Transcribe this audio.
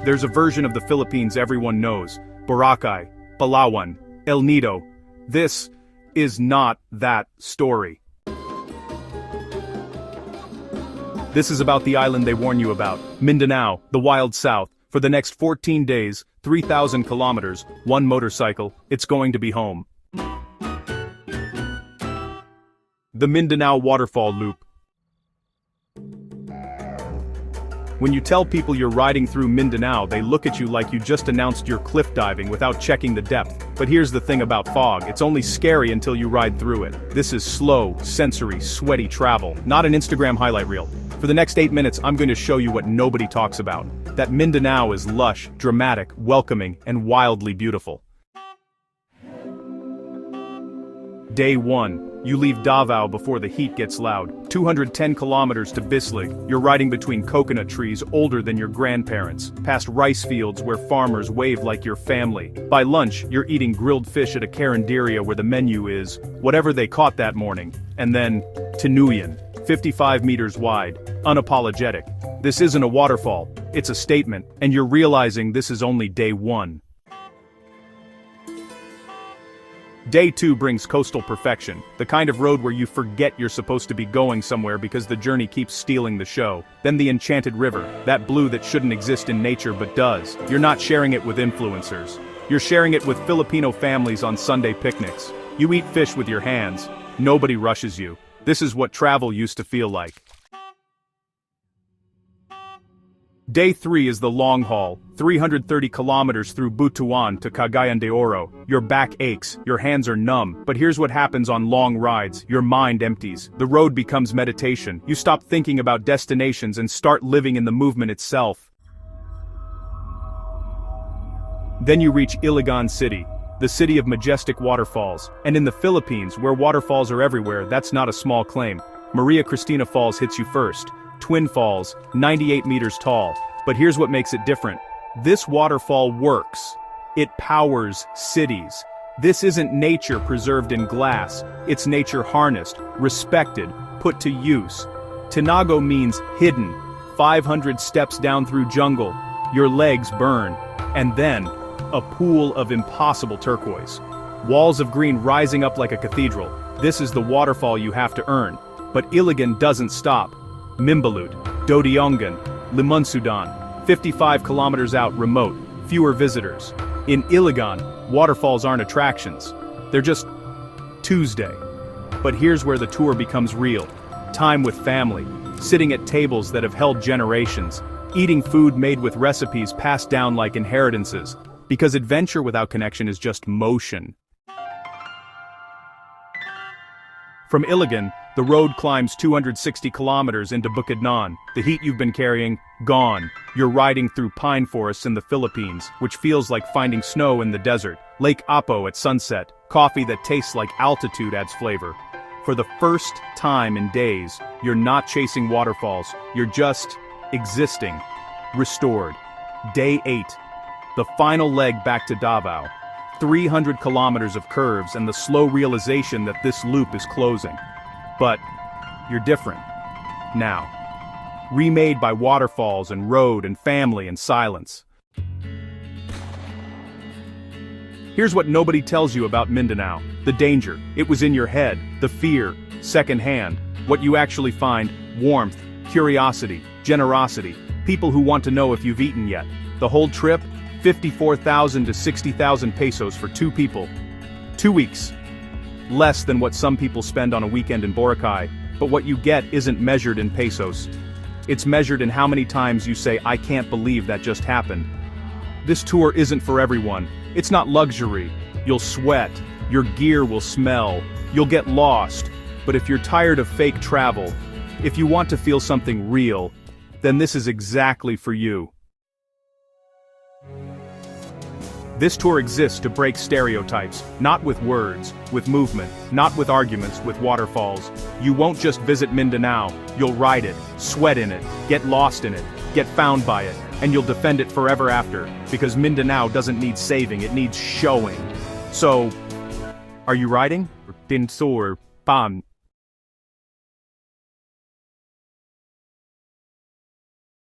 There's a version of the Philippines everyone knows: Boracay, Palawan, El Nido. This is not that story. This is about the island they warn you about, Mindanao, the wild south. For the next 14 days, 3,000 kilometers, one motorcycle, it's going to be home. The Mindanao Waterfall Loop. When you tell people you're riding through Mindanao, they look at you like you just announced you're cliff diving without checking the depth. But here's the thing about fog: it's only scary until you ride through it. This is slow, sensory, sweaty travel, not an Instagram highlight reel. For the next 8 minutes, I'm going to show you what nobody talks about: that Mindanao is lush, dramatic, welcoming, and wildly beautiful. Day 1. You leave Davao before the heat gets loud. 210 kilometers to Bislig. You're riding between coconut trees older than your grandparents, past rice fields where farmers wave like your family. By lunch, you're eating grilled fish at a carinderia where the menu is whatever they caught that morning. And then, Tinuy-an, 55 meters wide, unapologetic. This isn't a waterfall, it's a statement, and you're realizing this is only day 1. Day 2 brings coastal perfection, the kind of road where you forget you're supposed to be going somewhere because the journey keeps stealing the show. Then the Enchanted River, that blue that shouldn't exist in nature but does. You're not sharing it with influencers. You're sharing it with Filipino families on Sunday picnics. You eat fish with your hands. Nobody rushes you. This is what travel used to feel like. Day 3 is the long haul, 330 kilometers through Butuan to Cagayan de Oro. Your back aches, your hands are numb, but here's what happens on long rides: your mind empties. The road becomes meditation. You stop thinking about destinations and start living in the movement itself. Then you reach Iligan City, the city of majestic waterfalls. And in the Philippines, where waterfalls are everywhere, that's not a small claim. Maria Cristina Falls hits you first. Twin Falls, 98 meters tall. But here's what makes it different. This waterfall works. It powers cities. This isn't nature preserved in glass. It's nature harnessed, respected, put to use. Tinago means hidden. 500 steps down through jungle. Your legs burn. And then, a pool of impossible turquoise. Walls of green rising up like a cathedral. This is the waterfall you have to earn. But Iligan doesn't stop. Mimbalut, Dodiongan, Limunsudan, 55 kilometers out, remote, fewer visitors. In Iligan, waterfalls aren't attractions. They're just Tuesday. But here's where the tour becomes real. Time with family, sitting at tables that have held generations, eating food made with recipes passed down like inheritances. Because adventure without connection is just motion. From Iligan, the road climbs 260 kilometers into Bukidnon. The heat you've been carrying, gone. You're riding through pine forests in the Philippines, which feels like finding snow in the desert. Lake Apo at sunset. Coffee that tastes like altitude adds flavor. For the first time in days, you're not chasing waterfalls. You're just existing. Restored. Day 8. The final leg back to Davao. 300 kilometers of curves and the slow realization that this loop is closing. But you're different. Now. Remade by waterfalls and road and family and silence. Here's what nobody tells you about Mindanao. The danger. It was in your head. The fear. Secondhand. What you actually find: warmth, curiosity, generosity. People who want to know if you've eaten yet. The whole trip? 54,000 to 60,000 pesos for 2 people. 2 weeks. Less than what some people spend on a weekend in Boracay, but what you get isn't measured in pesos. It's measured in how many times you say, "I can't believe that just happened." This tour isn't for everyone. It's not luxury. You'll sweat, your gear will smell, you'll get lost. But if you're tired of fake travel, if you want to feel something real, then this is exactly for you. This tour exists to break stereotypes, not with words, with movement, not with arguments, with waterfalls. You won't just visit Mindanao, you'll ride it, sweat in it, get lost in it, get found by it, and you'll defend it forever after, because Mindanao doesn't need saving, it needs showing. So, are you riding? Tinsur, Pam.